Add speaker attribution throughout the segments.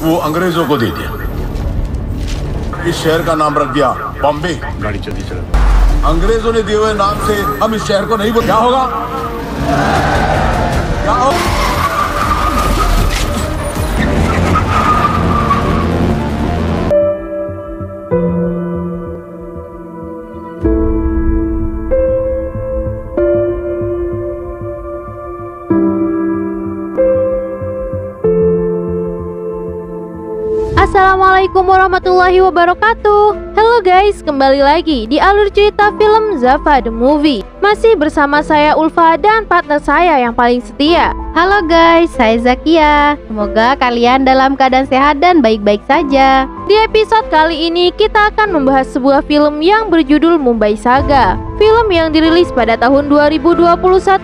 Speaker 1: वो अंग्रेजों को दे दिया। इस शहर का नाम रख दिया बॉम्बे।
Speaker 2: गाड़ी जल्दी चलो।
Speaker 1: अंग्रेजों ने दिए हुए नाम से हम इस शहर को नहीं बोल, क्या होगा? क्या होगा?
Speaker 3: Assalamualaikum warahmatullahi wabarakatuh. Halo guys, kembali lagi di alur cerita film Zafa the Movie. Masih bersama saya Ulfa dan partner saya yang paling setia.
Speaker 4: Halo guys, saya Zakia. Semoga kalian dalam keadaan sehat dan baik-baik saja.
Speaker 3: Di episode kali ini kita akan membahas sebuah film yang berjudul Mumbai Saga. Film yang dirilis pada tahun 2021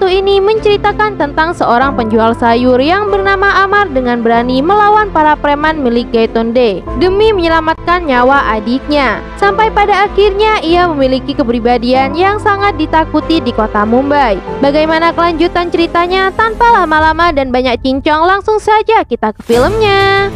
Speaker 3: ini menceritakan tentang seorang penjual sayur yang bernama Amar dengan berani melawan para preman milik Gaitonde demi menyelamatkan nyawa adiknya. Sampai pada akhirnya ia memiliki kepribadian yang sangat ditakuti di kota Mumbai. Bagaimana kelanjutan ceritanya? Tanpa lama-lama dan banyak cincong, langsung saja kita ke filmnya.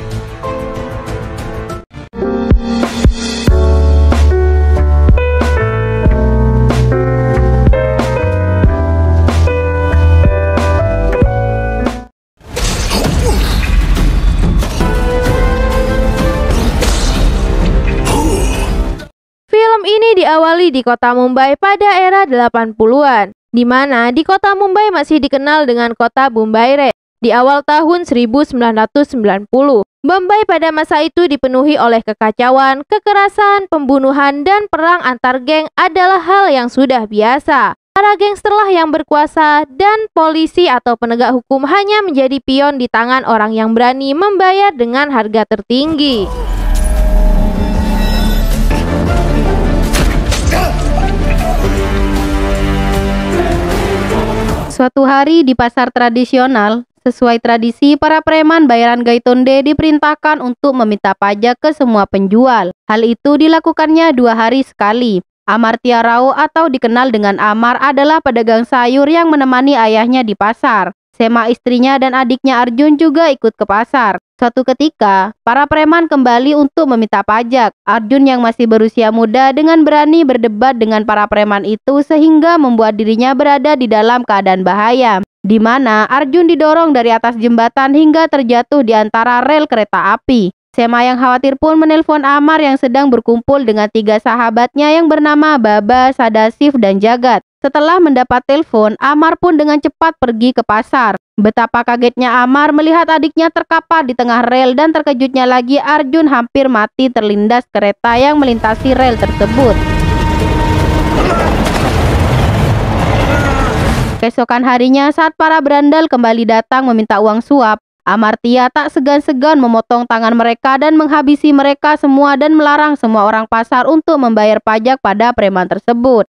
Speaker 3: Film ini diawali di kota Mumbai pada era 80-an, di mana di kota Mumbai masih dikenal dengan kota Bumbaire. Di awal tahun 1990, Mumbai pada masa itu dipenuhi oleh kekacauan, kekerasan, pembunuhan, dan perang antar geng adalah hal yang sudah biasa. Para gangsterlah yang berkuasa dan polisi atau penegak hukum hanya menjadi pion di tangan orang yang berani membayar dengan harga tertinggi.
Speaker 4: Suatu hari di pasar tradisional, sesuai tradisi, para preman bayaran Gaitonde diperintahkan untuk meminta pajak ke semua penjual. Hal itu dilakukannya 2 hari sekali. Amartya Rao atau dikenal dengan Amar adalah pedagang sayur yang menemani ayahnya di pasar. Sema istrinya dan adiknya Arjun juga ikut ke pasar. Suatu ketika, para preman kembali untuk meminta pajak. Arjun yang masih berusia muda dengan berani berdebat dengan para preman itu sehingga membuat dirinya berada di dalam keadaan bahaya, di mana Arjun didorong dari atas jembatan hingga terjatuh di antara rel kereta api. Sema yang khawatir pun menelpon Amar yang sedang berkumpul dengan 3 sahabatnya yang bernama Baba, Sadasif, dan Jagat. Setelah mendapat telepon, Amar pun dengan cepat pergi ke pasar. Betapa kagetnya Amar melihat adiknya terkapar di tengah rel dan terkejutnya lagi Arjun hampir mati terlindas kereta yang melintasi rel tersebut. Keesokan harinya saat para berandal kembali datang meminta uang suap, Amartya tak segan-segan memotong tangan mereka dan menghabisi mereka semua dan melarang semua orang pasar untuk membayar pajak pada preman tersebut.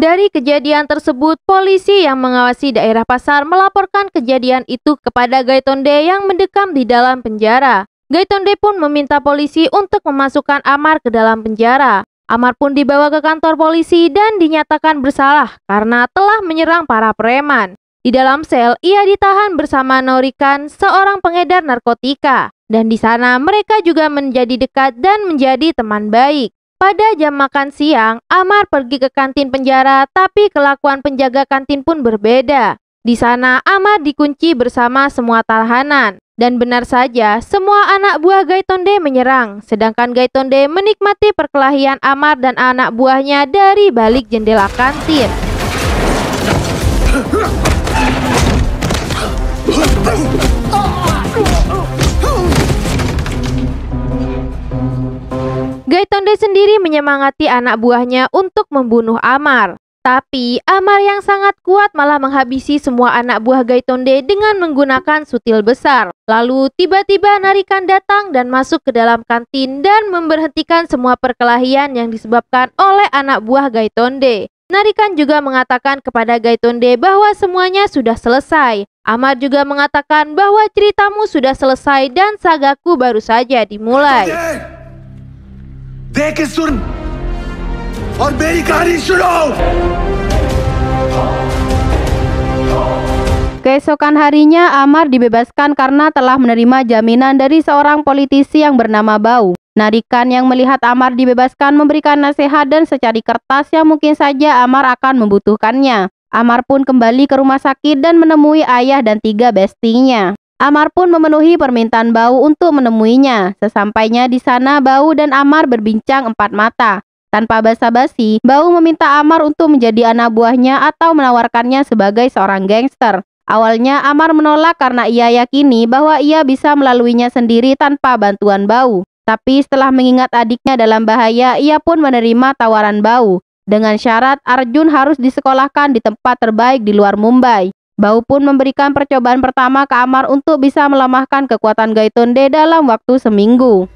Speaker 3: Dari kejadian tersebut, polisi yang mengawasi daerah pasar melaporkan kejadian itu kepada Gaitonde yang mendekam di dalam penjara. Gaitonde pun meminta polisi untuk memasukkan Amar ke dalam penjara. Amar pun dibawa ke kantor polisi dan dinyatakan bersalah karena telah menyerang para preman. Di dalam sel, ia ditahan bersama Norikan, seorang pengedar narkotika. Dan di sana mereka juga menjadi dekat dan menjadi teman baik. Pada jam makan siang, Amar pergi ke kantin penjara, tapi kelakuan penjaga kantin pun berbeda. Di sana, Amar dikunci bersama semua tahanan. Dan benar saja, semua anak buah Gaitonde menyerang, sedangkan Gaitonde menikmati perkelahian Amar dan anak buahnya dari balik jendela kantin. Gaitonde sendiri menyemangati anak buahnya untuk membunuh Amar. Tapi Amar yang sangat kuat malah menghabisi semua anak buah Gaitonde dengan menggunakan sutil besar. Lalu tiba-tiba Narikan datang dan masuk ke dalam kantin dan memberhentikan semua perkelahian yang disebabkan oleh anak buah Gaitonde. Narikan juga mengatakan kepada Gaitonde bahwa semuanya sudah selesai. Amar juga mengatakan bahwa ceritamu sudah selesai dan sagaku baru saja dimulai.
Speaker 1: और मेरी कहानी सुनो।
Speaker 4: Keesokan harinya, Amar dibebaskan karena telah menerima jaminan dari seorang politisi yang bernama Bau. Narikan yang melihat Amar dibebaskan memberikan nasihat dan secari kertas yang mungkin saja Amar akan membutuhkannya. Amar pun kembali ke rumah sakit dan menemui ayah dan 3 bestinya. Amar pun memenuhi permintaan Bau untuk menemuinya. Sesampainya di sana, Bau dan Amar berbincang 4 mata. Tanpa basa-basi, Bau meminta Amar untuk menjadi anak buahnya atau menawarkannya sebagai seorang gangster. Awalnya Amar menolak karena ia yakini bahwa ia bisa melaluinya sendiri tanpa bantuan Bau. Tapi setelah mengingat adiknya dalam bahaya, ia pun menerima tawaran Bau. Dengan syarat Arjun harus disekolahkan di tempat terbaik di luar Mumbai. Bau pun memberikan percobaan pertama ke Amar untuk bisa melemahkan kekuatan Gaitonde dalam waktu seminggu.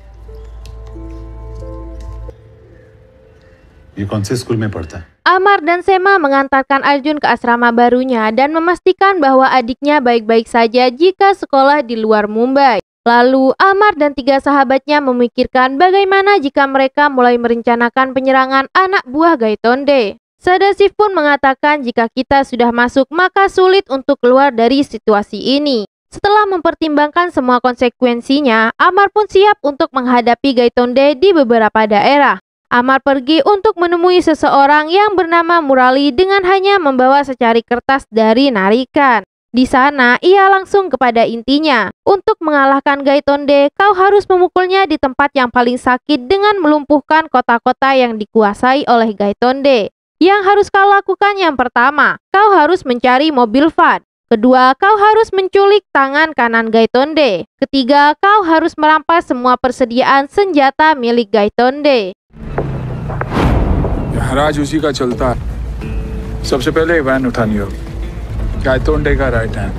Speaker 2: ये कौन से स्कूल में पढ़ता है?
Speaker 3: Amar dan Sema mengantarkan Arjun ke asrama barunya dan memastikan bahwa adiknya baik-baik saja jika sekolah di luar Mumbai. Lalu Amar dan 3 sahabatnya memikirkan bagaimana jika mereka mulai merencanakan penyerangan anak buah Gaitonde. Sadashiv pun mengatakan jika kita sudah masuk maka sulit untuk keluar dari situasi ini. Setelah mempertimbangkan semua konsekuensinya, Amar pun siap untuk menghadapi Gaitonde di beberapa daerah. Amar pergi untuk menemui seseorang yang bernama Murali dengan hanya membawa secari kertas dari Narikan. Di sana, ia langsung kepada intinya. Untuk mengalahkan Gaitonde, kau harus memukulnya di tempat yang paling sakit dengan melumpuhkan kota-kota yang dikuasai oleh Gaitonde. Yang harus kau lakukan yang pertama, kau harus mencari mobil Fad. Kedua, kau harus menculik tangan kanan Gaitonde. Ketiga, kau harus merampas semua persediaan senjata milik Gaitonde.
Speaker 5: हराज उसी का चलता है। सबसे पहले वैन उठानी होगी। गायतोंडे का राइट हैंड,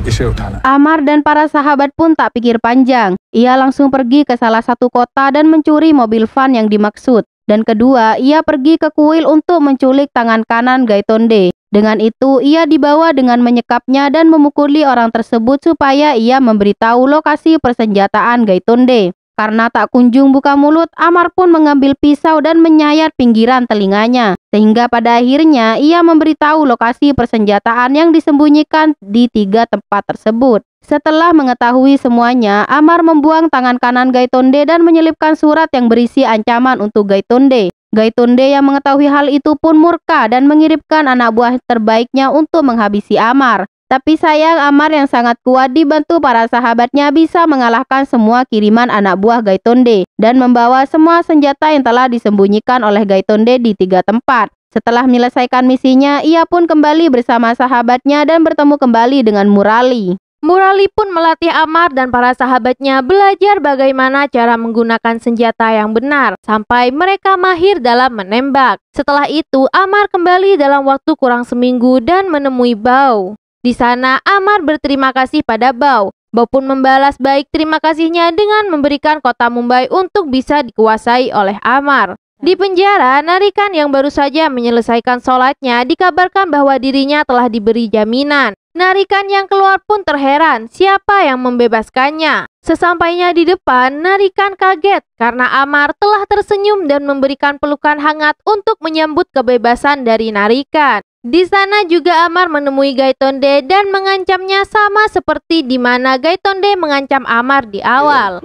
Speaker 5: इसे उठाना।
Speaker 4: Amar dan para sahabat pun tak pikir panjang. Ia langsung pergi ke salah satu kota dan mencuri mobil van yang dimaksud. Dan kedua, ia pergi ke kuil untuk menculik tangan kanan Gaitonde. Dengan itu, ia dibawa dengan menyekapnya dan memukuli orang tersebut supaya ia memberitahu lokasi persenjataan Gaitonde. Karena tak kunjung buka mulut, Amar pun mengambil pisau dan menyayat pinggiran telinganya. Sehingga pada akhirnya ia memberitahu lokasi persenjataan yang disembunyikan di 3 tempat tersebut. Setelah mengetahui semuanya, Amar membuang tangan kanan Gaitonde dan menyelipkan surat yang berisi ancaman untuk Gaitonde. Gaitonde yang mengetahui hal itu pun murka dan mengirimkan anak buah terbaiknya untuk menghabisi Amar. Tapi sayang, Amar yang sangat kuat dibantu para sahabatnya bisa mengalahkan semua kiriman anak buah Gaitonde dan membawa semua senjata yang telah disembunyikan oleh Gaitonde di 3 tempat. Setelah menyelesaikan misinya, ia pun kembali bersama sahabatnya dan bertemu kembali dengan Murali.
Speaker 3: Murali pun melatih Amar dan para sahabatnya belajar bagaimana cara menggunakan senjata yang benar sampai mereka mahir dalam menembak. Setelah itu, Amar kembali dalam waktu kurang seminggu dan menemui Bau. Di sana, Amar berterima kasih pada Bau. Bau pun membalas baik terima kasihnya dengan memberikan kota Mumbai untuk bisa dikuasai oleh Amar. Di penjara, Narikan yang baru saja menyelesaikan sholatnya dikabarkan bahwa dirinya telah diberi jaminan. Narikan yang keluar pun terheran siapa yang membebaskannya. Sesampainya di depan, Narikan kaget karena Amar telah tersenyum dan memberikan pelukan hangat untuk menyambut kebebasan dari Narikan. Di sana juga Amar menemui Gaitonde dan mengancamnya sama seperti di mana Gaitonde mengancam Amar di awal.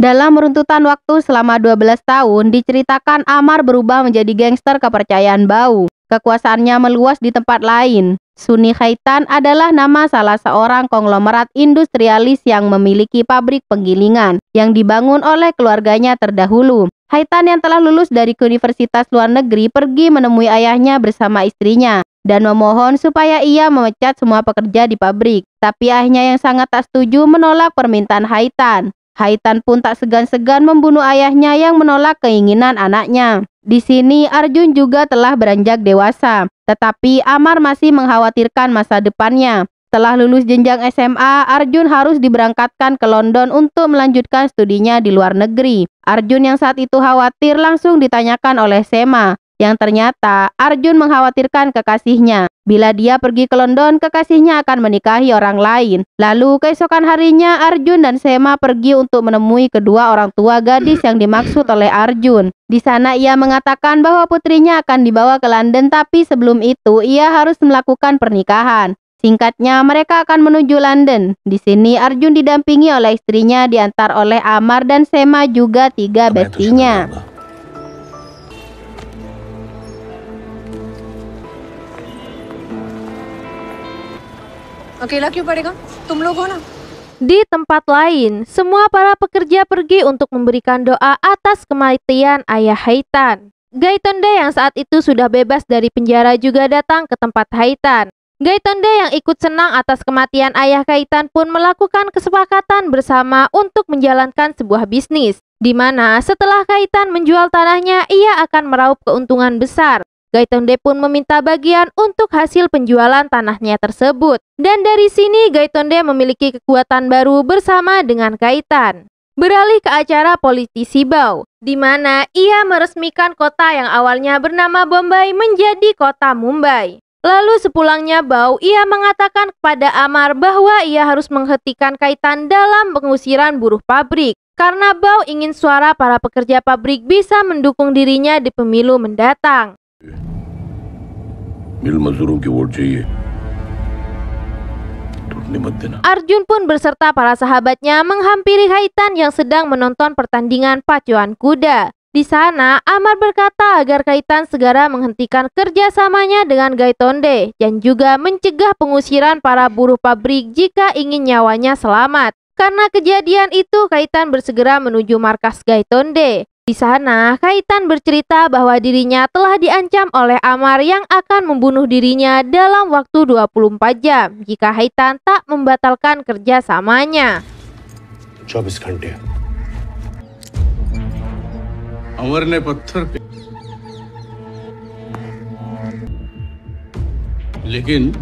Speaker 4: Dalam runtutan waktu selama 12 tahun, diceritakan Amar berubah menjadi gangster kepercayaan Bau. Kekuasaannya meluas di tempat lain. Suni Khaitan adalah nama salah seorang konglomerat industrialis yang memiliki pabrik penggilingan yang dibangun oleh keluarganya terdahulu. Khaitan yang telah lulus dari universitas luar negeri pergi menemui ayahnya bersama istrinya dan memohon supaya ia memecat semua pekerja di pabrik. Tapi ayahnya yang sangat tak setuju menolak permintaan Khaitan. Khaitan pun tak segan-segan membunuh ayahnya yang menolak keinginan anaknya. Di sini Arjun juga telah beranjak dewasa, tetapi Amar masih mengkhawatirkan masa depannya. Setelah lulus jenjang SMA, Arjun harus diberangkatkan ke London untuk melanjutkan studinya di luar negeri. Arjun yang saat itu khawatir langsung ditanyakan oleh Sema, yang ternyata Arjun mengkhawatirkan kekasihnya. Bila dia pergi ke London, kekasihnya akan menikahi orang lain. Lalu keesokan harinya Arjun dan Sema pergi untuk menemui kedua orang tua gadis yang dimaksud oleh Arjun. Di sana ia mengatakan bahwa putrinya akan dibawa ke London, tapi sebelum itu ia harus melakukan pernikahan. Singkatnya, mereka akan menuju London. Di sini Arjun didampingi oleh istrinya, diantar oleh Amar dan Sema juga 3 bestinya.
Speaker 2: अकेला क्यों पड़ेगा? तुम लोग हो ना।
Speaker 3: Di tempat lain, semua para pekerja pergi untuk memberikan doa atas kematian ayah Haitan. Gaitonde yang saat itu sudah bebas dari penjara juga datang ke tempat Haitan. Gaitonde yang ikut senang atas kematian ayah Haitan pun melakukan kesepakatan bersama untuk menjalankan sebuah bisnis, di mana setelah Haitan menjual tanahnya, ia akan meraup keuntungan besar. Gaitonde pun meminta bagian untuk hasil penjualan tanahnya tersebut. Dan dari sini Gaitonde memiliki kekuatan baru bersama dengan Haitan. Beralih ke acara politisi Bau, di mana ia meresmikan kota yang awalnya bernama Bombay menjadi kota Mumbai. Lalu sepulangnya Bau, ia mengatakan kepada Amar bahwa ia harus menghentikan Haitan dalam pengusiran buruh pabrik. Karena Bau ingin suara para pekerja pabrik bisa mendukung dirinya di pemilu mendatang.
Speaker 1: मिल मजदूरों की वोट चाहिए टूटने मत देना।
Speaker 3: Arjun pun berserta para sahabatnya menghampiri Haitan yang sedang menonton pertandingan pacuan kuda. Di sana, Amar berkata agar Haitan segera menghentikan kerjasamanya dengan Gaitonde dan juga mencegah pengusiran para buruh pabrik jika ingin nyawanya selamat. Karena kejadian itu, Haitan bersegera menuju markas Gaitonde. Di sana, Haitan bercerita bahwa dirinya telah diancam oleh Amar yang akan membunuh dirinya dalam waktu 24 jam jika Haitan tak membatalkan kerjasamanya.
Speaker 6: 24 घंटे
Speaker 1: अमर ने पत्थर पे लेकिन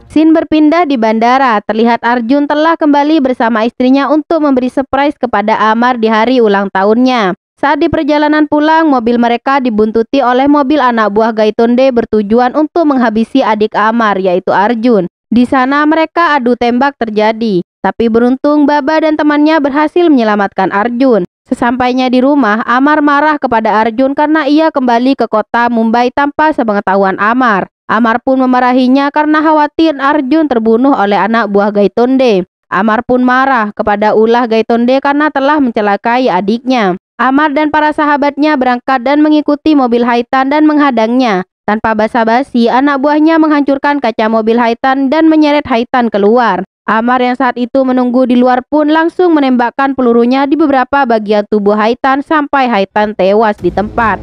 Speaker 4: Scene berpindah di bandara. Terlihat Arjun telah kembali bersama istrinya untuk memberi surprise kepada Amar di hari ulang tahunnya. Saat di perjalanan pulang, mobil mereka dibuntuti oleh mobil anak buah Gaitonde bertujuan untuk menghabisi adik Amar, yaitu Arjun. Di sana mereka adu tembak terjadi, tapi beruntung Baba dan temannya berhasil menyelamatkan Arjun. Sesampainya di rumah, Amar marah kepada Arjun karena ia kembali ke kota Mumbai tanpa sepengetahuan Amar. Amar pun memarahinya karena khawatir Arjun terbunuh oleh anak buah Gaitonde. Amar pun marah kepada ulah Gaitonde karena telah mencelakai adiknya. Amar dan para sahabatnya berangkat dan mengikuti mobil Haitan dan menghadangnya. Tanpa basa-basi, anak buahnya menghancurkan kaca mobil Haitan dan menyeret Haitan keluar. Amar yang saat itu menunggu di luar pun langsung menembakkan pelurunya di beberapa bagian tubuh Haitan sampai Haitan tewas di tempat.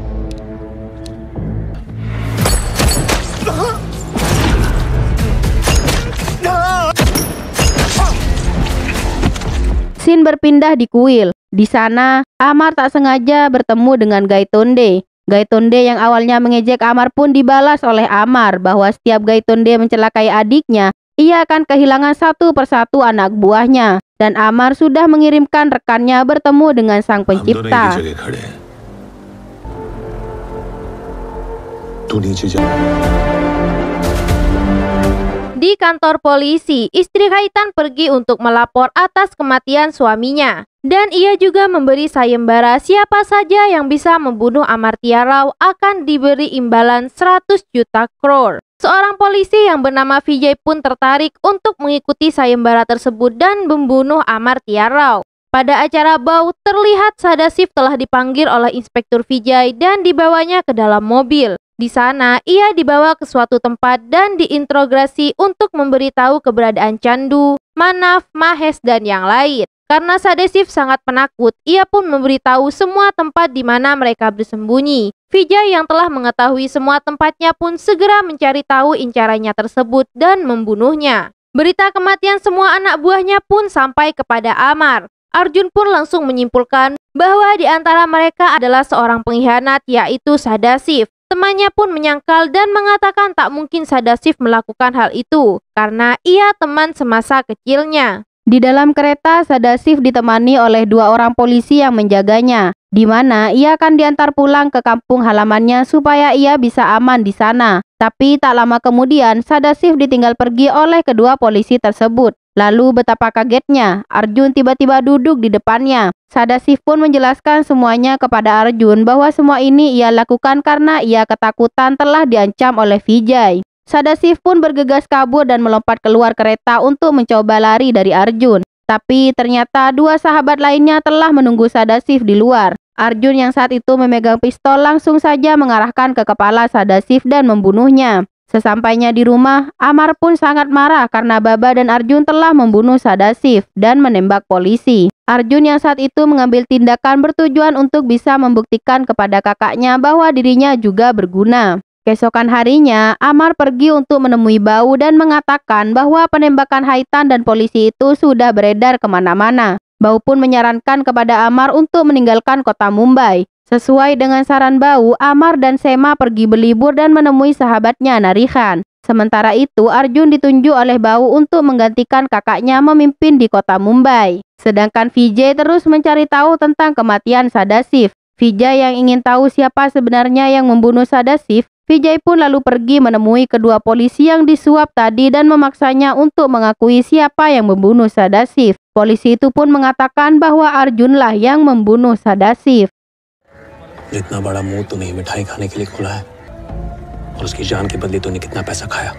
Speaker 4: Scene berpindah di kuil. Di sana, Amar tak sengaja bertemu dengan Gaitonde. Gaitonde yang awalnya mengejek Amar pun dibalas oleh Amar bahwa setiap Gaitonde mencelakai adiknya, ia akan kehilangan satu persatu anak buahnya. Dan Amar sudah mengirimkan rekannya bertemu dengan Sang Pencipta. Di kantor polisi, istri Haitan pergi untuk melapor atas kematian suaminya. Dan ia juga memberi sayembara siapa saja yang bisa membunuh Amartya Rao akan diberi imbalan 100 juta crore. Seorang polisi yang bernama Vijay pun tertarik untuk mengikuti sayembara tersebut dan membunuh Amartya Rao. Pada acara Bau, terlihat Sadashiv telah dipanggil oleh Inspektur Vijay dan dibawanya ke dalam mobil. Di sana, ia dibawa ke suatu tempat dan diinterogasi untuk memberitahu keberadaan Chandu, Manaf, Mahesh, dan yang lain. Karena Sadashiv sangat penakut, ia pun memberitahu semua tempat di mana mereka bersembunyi. Vijay yang telah mengetahui semua tempatnya pun segera mencari tahu incarannya tersebut dan membunuhnya. Berita kematian semua anak buahnya pun sampai kepada Amar. Arjun pun langsung menyimpulkan bahwa di antara mereka adalah seorang pengkhianat, yaitu Sadashiv. Temannya pun menyangkal dan mengatakan tak mungkin Sadashiv melakukan hal itu karena ia teman semasa kecilnya. Di dalam kereta, Sadashiv ditemani oleh 2 orang polisi yang menjaganya, di mana ia akan diantar pulang ke kampung halamannya supaya ia bisa aman di sana. Tapi tak lama kemudian, Sadashiv ditinggal pergi oleh kedua polisi tersebut. Lalu betapa kagetnya, Arjun tiba-tiba duduk di depannya. Sadashiv pun menjelaskan semuanya kepada Arjun bahwa semua ini ia lakukan karena ia ketakutan telah diancam oleh Vijay. Sadashiv pun bergegas kabur dan melompat keluar kereta untuk mencoba lari dari Arjun. Tapi ternyata 2 sahabat lainnya telah menunggu Sadashiv di luar. Arjun yang saat itu memegang pistol langsung saja mengarahkan ke kepala Sadashiv dan membunuhnya. Sesampainya di rumah, Amar pun sangat marah karena Baba dan Arjun telah membunuh Sadashiv dan menembak polisi. Arjun yang saat itu mengambil tindakan bertujuan untuk bisa membuktikan kepada kakaknya bahwa dirinya juga berguna. Keesokan harinya, Amar pergi untuk menemui Bau dan mengatakan bahwa penembakan Haitan dan polisi itu sudah beredar kemana-mana. Bau pun menyarankan kepada Amar untuk meninggalkan kota Mumbai. Sesuai dengan saran Bau, Amar dan Sema pergi berlibur dan menemui sahabatnya Narihan. Sementara itu, Arjun ditunjuk oleh Bau untuk menggantikan kakaknya memimpin di kota Mumbai. Sedangkan Vijay terus mencari tahu tentang kematian Sadashiv. Vijay yang ingin tahu siapa sebenarnya yang membunuh Sadashiv, Vijay pun lalu pergi menemui kedua polisi yang disuap tadi dan memaksanya untuk mengakui siapa yang membunuh Sadashiv. Polisi itu pun mengatakan bahwa Arjunlah yang membunuh Sadashiv.
Speaker 6: जितना बड़ा मुंह तूने मिठाई खाने के लिए खोला है और उसकी जान के बदले तूने कितना पैसा खाया?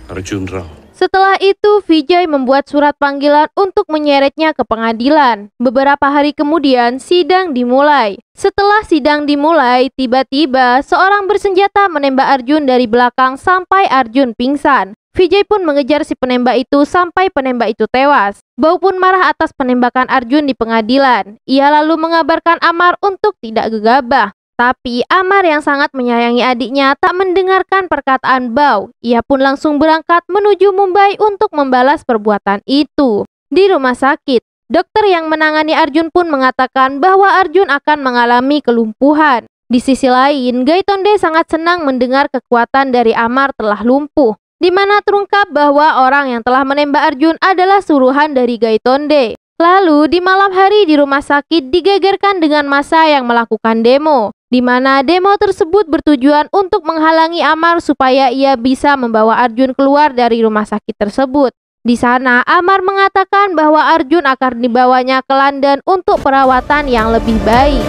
Speaker 6: अर्जुन Rao.
Speaker 3: Setelah itu, Vijay membuat surat panggilan untuk menyeretnya ke pengadilan. Beberapa hari kemudian, sidang dimulai. Setelah sidang dimulai, tiba-tiba seorang bersenjata menembak Arjun dari belakang sampai Arjun pingsan. Vijay pun mengejar si penembak itu sampai penembak itu tewas. Bau pun marah atas penembakan Arjun di pengadilan. Ia lalu mengabarkan Amar untuk tidak gegabah. Tapi Amar yang sangat menyayangi adiknya tak mendengarkan perkataan Bau. Ia pun langsung berangkat menuju Mumbai untuk membalas perbuatan itu. Di rumah sakit, dokter yang menangani Arjun pun mengatakan bahwa Arjun akan mengalami kelumpuhan. Di sisi lain, Gaitonde sangat senang mendengar kekuatan dari Amar telah lumpuh, di mana terungkap bahwa orang yang telah menembak Arjun adalah suruhan dari Gaitonde. Lalu di malam hari di rumah sakit digegerkan dengan massa yang melakukan demo, di mana demo tersebut bertujuan untuk menghalangi Amar supaya ia bisa membawa Arjun keluar dari rumah sakit tersebut. Di sana Amar mengatakan bahwa Arjun akan dibawanya ke London untuk perawatan yang lebih baik.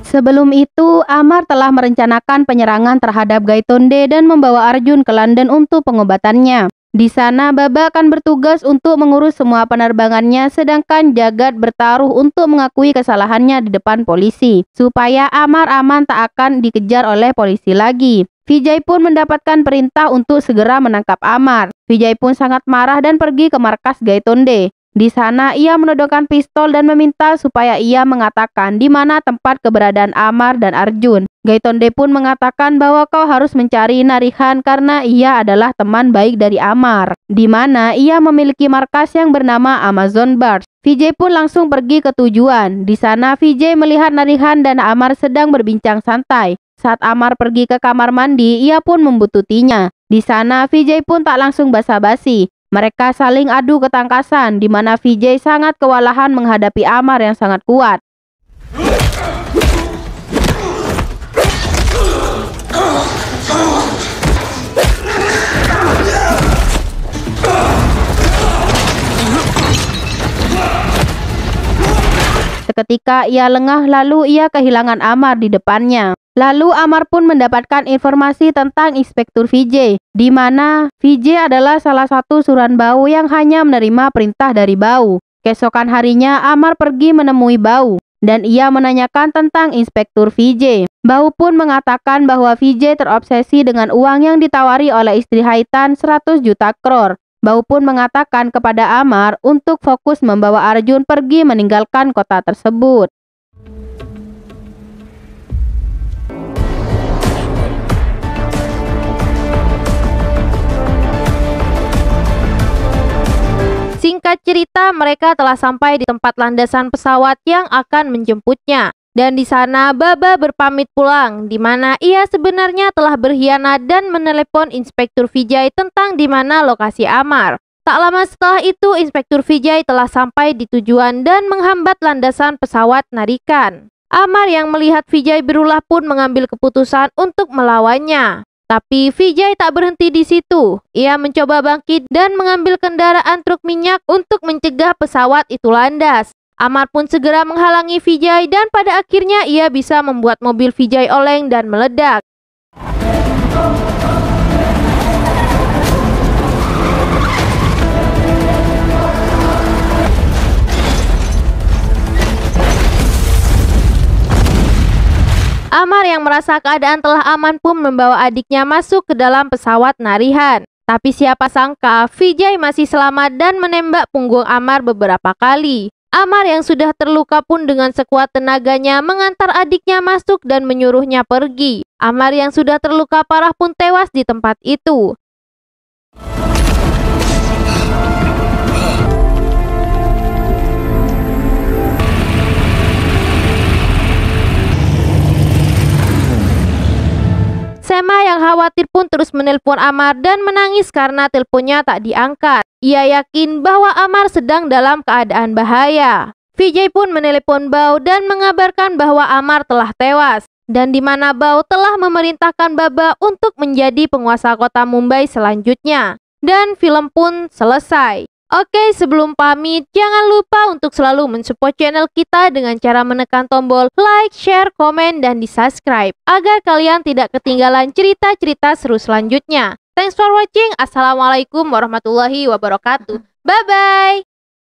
Speaker 4: Sebelum itu, Amar telah merencanakan penyerangan terhadap Gaitonde dan membawa Arjun ke London untuk pengobatannya. Di sana, Baba akan bertugas untuk mengurus semua penerbangannya, sedangkan Jagat bertaruh untuk mengakui kesalahannya di depan polisi, supaya Amar aman tak akan dikejar oleh polisi lagi. Vijay pun mendapatkan perintah untuk segera menangkap Amar. Vijay pun sangat marah dan pergi ke markas Gaitonde. Di sana ia menodongkan pistol dan meminta supaya ia mengatakan di mana tempat keberadaan Amar dan Arjun. Gaitonde pun mengatakan bahwa kau harus mencari Narihan karena ia adalah teman baik dari Amar, di mana ia memiliki markas yang bernama Amazon Bars. Vijay pun langsung pergi ke tujuan. Di sana Vijay melihat Narihan dan Amar sedang berbincang santai. Saat Amar pergi ke kamar mandi, ia pun membututinya. Di sana Vijay pun tak langsung basa-basi. Mereka saling adu ketangkasan, di mana Vijay sangat kewalahan menghadapi Amar yang sangat kuat. Seketika ia lengah, lalu ia kehilangan Amar di depannya. Lalu Amar pun mendapatkan informasi tentang Inspektur Vijay, di mana Vijay adalah salah satu suruhan Bau yang hanya menerima perintah dari Bau. Keesokan harinya Amar pergi menemui Bau, dan ia menanyakan tentang Inspektur Vijay. Bau pun mengatakan bahwa Vijay terobsesi dengan uang yang ditawari oleh istri Haitan 100 juta crore. Bau pun mengatakan kepada Amar untuk fokus membawa Arjun pergi meninggalkan kota tersebut.
Speaker 3: Singkat cerita, mereka telah sampai di tempat landasan pesawat yang akan menjemputnya. Dan di sana Baba berpamit pulang, di mana ia sebenarnya telah berkhianat dan menelepon Inspektur Vijay tentang di mana lokasi Amar. Tak lama setelah itu, Inspektur Vijay telah sampai di tujuan dan menghambat landasan pesawat Narikan. Amar yang melihat Vijay berulah pun mengambil keputusan untuk melawannya. Tapi Vijay tak berhenti di situ. Ia mencoba bangkit dan mengambil kendaraan truk minyak untuk mencegah pesawat itu landas. Amar pun segera menghalangi Vijay dan pada akhirnya ia bisa membuat mobil Vijay oleng dan meledak. Amar yang merasa keadaan telah aman pun membawa adiknya masuk ke dalam pesawat Narihan. Tapi siapa sangka Vijay masih selamat dan menembak punggung Amar beberapa kali. Amar yang sudah terluka pun dengan sekuat tenaganya mengantar adiknya masuk dan menyuruhnya pergi. Amar yang sudah terluka parah pun tewas di tempat itu. Sema yang khawatir pun terus menelpon Amar dan menangis karena teleponnya tak diangkat. Ia yakin bahwa Amar sedang dalam keadaan bahaya. Vijay pun menelepon Bau dan mengabarkan bahwa Amar telah tewas. Dan di mana Bau telah memerintahkan Baba untuk menjadi penguasa kota Mumbai selanjutnya. Dan film pun selesai. Oke, sebelum pamit, jangan lupa untuk selalu mensupport channel kita dengan cara menekan tombol like, share, komen, dan di-subscribe agar kalian tidak ketinggalan cerita-cerita seru selanjutnya. Thanks for watching. Assalamualaikum warahmatullahi wabarakatuh. Bye-bye.